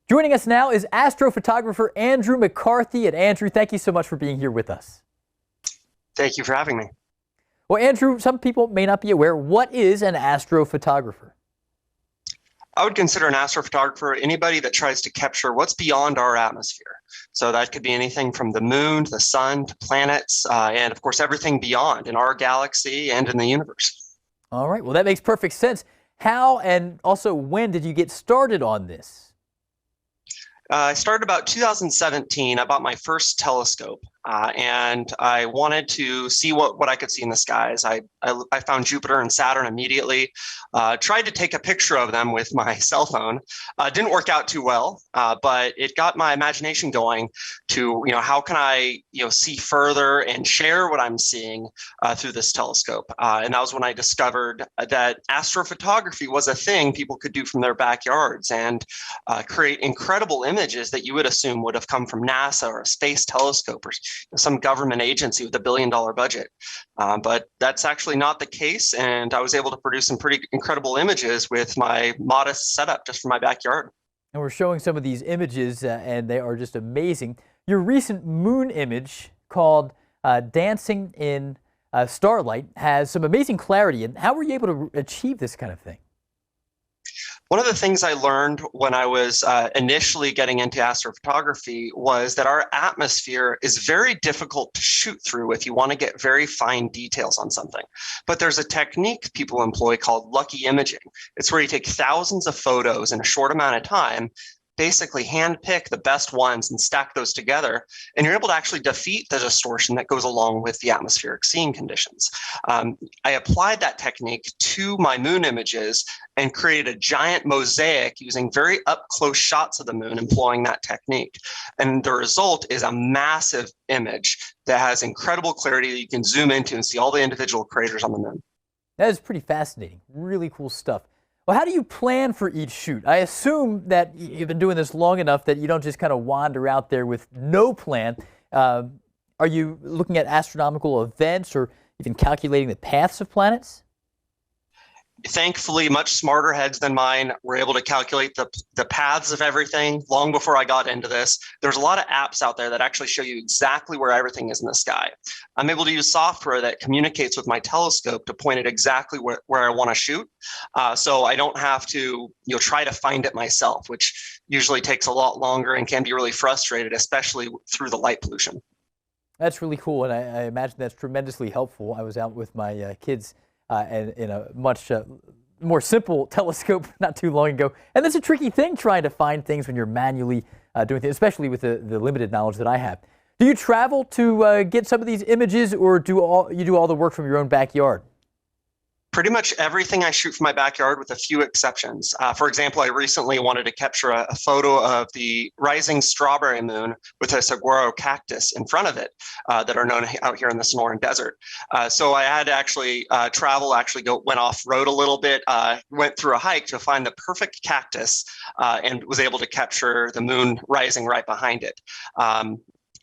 Joining us now is astrophotographer Andrew McCarthy. And Andrew, thank you so much for being here with us. Thank you for having me. Well, Andrew, some people may not be aware. What is an astrophotographer? I would consider an astrophotographer anybody that tries to capture what's beyond our atmosphere. So that could be anything from the moon to the sun to planets, and of course, everything beyond in our galaxy and in the universe. All right. Well, that makes perfect sense. How and also when did you get started on this? I started about 2017. I bought my first telescope, and I wanted to see what I could see in the skies. I found Jupiter and Saturn immediately. Tried to take a picture of them with my cell phone. Didn't work out too well, but it got my imagination going to, how can I, see further and share what I'm seeing through this telescope. And that was when I discovered that astrophotography was a thing people could do from their backyards and create incredible images that you would assume would have come from NASA or a space telescope or some government agency with $1 billion budget. But that's actually not the case. And I was able to produce some pretty incredible images with my modest setup just for my backyard. And we're showing some of these images and they are just amazing. Your recent moon image called Dancing in Starlight has some amazing clarity. And how were you able to achieve this kind of thing? One of the things I learned when I was initially getting into astrophotography was that our atmosphere is very difficult to shoot through if you want to get very fine details on something. But there's a technique people employ called lucky imaging. It's where you take thousands of photos in a short amount of time, basically handpick the best ones and stack those together, and you're able to actually defeat the distortion that goes along with the atmospheric seeing conditions. I applied that technique to my moon images and created a giant mosaic using very up-close shots of the moon employing that technique. And the result is a massive image that has incredible clarity that you can zoom into and see all the individual craters on the moon. That is pretty fascinating. Really cool stuff. Well, how do you plan for each shoot? I assume that you've been doing this long enough that you don't just kind of wander out there with no plan. Are you looking at astronomical events or even calculating the paths of planets? Thankfully, much smarter heads than mine were able to calculate the paths of everything long before I got into this. There's a lot of apps out there that actually show you exactly where everything is in the sky. I'm able to use software that communicates with my telescope to point it exactly where I want to shoot. So I don't have to try to find it myself, which usually takes a lot longer and can be really frustrated, especially through the light pollution. That's really cool, and I imagine that's tremendously helpful. I was out with my kids and in a much more simple telescope not too long ago. And that's a tricky thing, trying to find things when you're manually doing things, especially with the limited knowledge that I have. Do you travel to get some of these images, or do you do all the work from your own backyard? Pretty much everything I shoot from my backyard with a few exceptions. For example, I recently wanted to capture a photo of the rising strawberry moon with a saguaro cactus in front of it that are known out here in the Sonoran Desert. So I had to actually went off-road a little bit, went through a hike to find the perfect cactus and was able to capture the moon rising right behind it.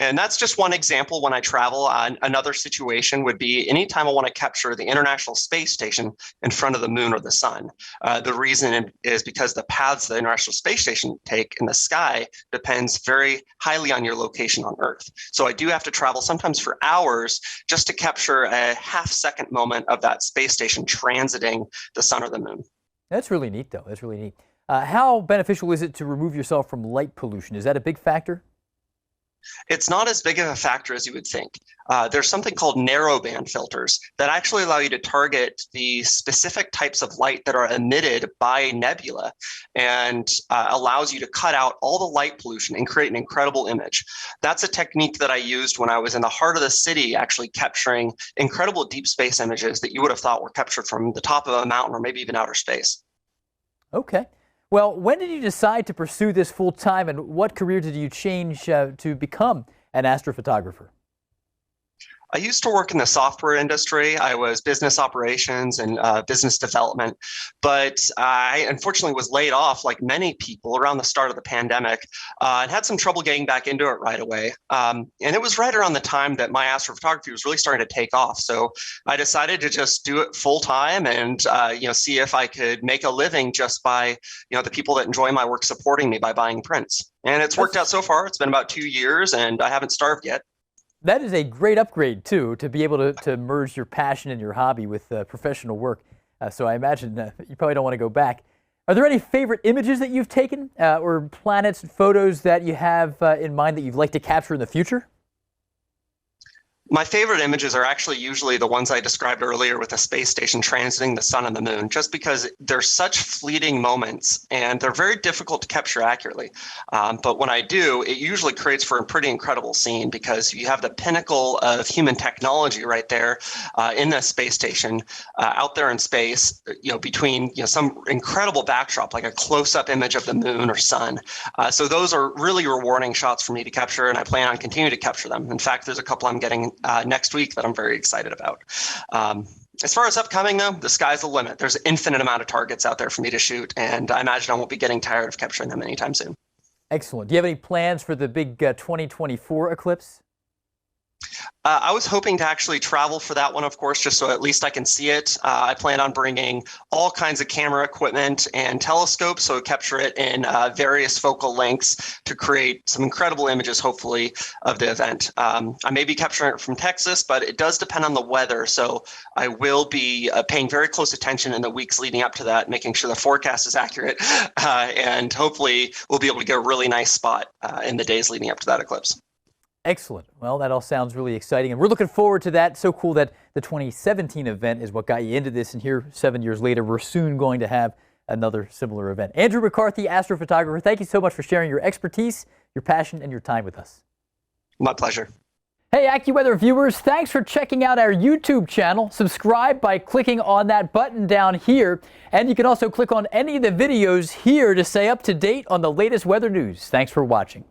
And that's just one example when I travel. Another situation would be anytime I want to capture the International Space Station in front of the moon or the sun. The reason is because the paths the International Space Station take in the sky depends very highly on your location on Earth. So I do have to travel sometimes for hours just to capture a half-second moment of that space station transiting the sun or the moon. That's really neat, though. That's really neat. How beneficial is it to remove yourself from light pollution? Is that a big factor? It's not as big of a factor as you would think. There's something called narrowband filters that actually allow you to target the specific types of light that are emitted by nebula and allows you to cut out all the light pollution and create an incredible image. That's a technique that I used when I was in the heart of the city, actually capturing incredible deep space images that you would have thought were captured from the top of a mountain or maybe even outer space. Okay. Well, when did you decide to pursue this full time, and what career did you change to become an astrophotographer? I used to work in the software industry. I was business operations and business development, but I unfortunately was laid off, like many people, around the start of the pandemic, and had some trouble getting back into it right away. And it was right around the time that my astrophotography was really starting to take off. So I decided to just do it full time and see if I could make a living just by the people that enjoy my work supporting me by buying prints. And it's worked out so far. It's been about 2 years, and I haven't starved yet. That is a great upgrade, too, to be able to merge your passion and your hobby with professional work. So I imagine you probably don't want to go back. Are there any favorite images that you've taken or planets and photos that you have in mind that you'd like to capture in the future? My favorite images are actually usually the ones I described earlier with the space station transiting the sun and the moon, just because they're such fleeting moments and they're very difficult to capture accurately. But when I do, it usually creates for a pretty incredible scene because you have the pinnacle of human technology right there in the space station out there in space, between some incredible backdrop, like a close-up image of the moon or sun. So those are really rewarding shots for me to capture, and I plan on continuing to capture them. In fact, there's a couple I'm getting next week that I'm very excited about. As far as upcoming, though, the sky's the limit. There's an infinite amount of targets out there for me to shoot, and I imagine I won't be getting tired of capturing them anytime soon. Excellent. Do you have any plans for the big 2024 eclipse? I was hoping to actually travel for that one, of course, just so at least I can see it. I plan on bringing all kinds of camera equipment and telescopes, so capture it in various focal lengths to create some incredible images, hopefully, of the event. I may be capturing it from Texas, but it does depend on the weather, so I will be paying very close attention in the weeks leading up to that, making sure the forecast is accurate, and hopefully we'll be able to get a really nice spot in the days leading up to that eclipse. Excellent. Well, that all sounds really exciting, and we're looking forward to that. So cool that the 2017 event is what got you into this, and here 7 years later, we're soon going to have another similar event. Andrew McCarthy, astrophotographer, thank you so much for sharing your expertise, your passion, and your time with us. My pleasure. Hey, AccuWeather viewers, thanks for checking out our YouTube channel. Subscribe by clicking on that button down here, and you can also click on any of the videos here to stay up to date on the latest weather news. Thanks for watching.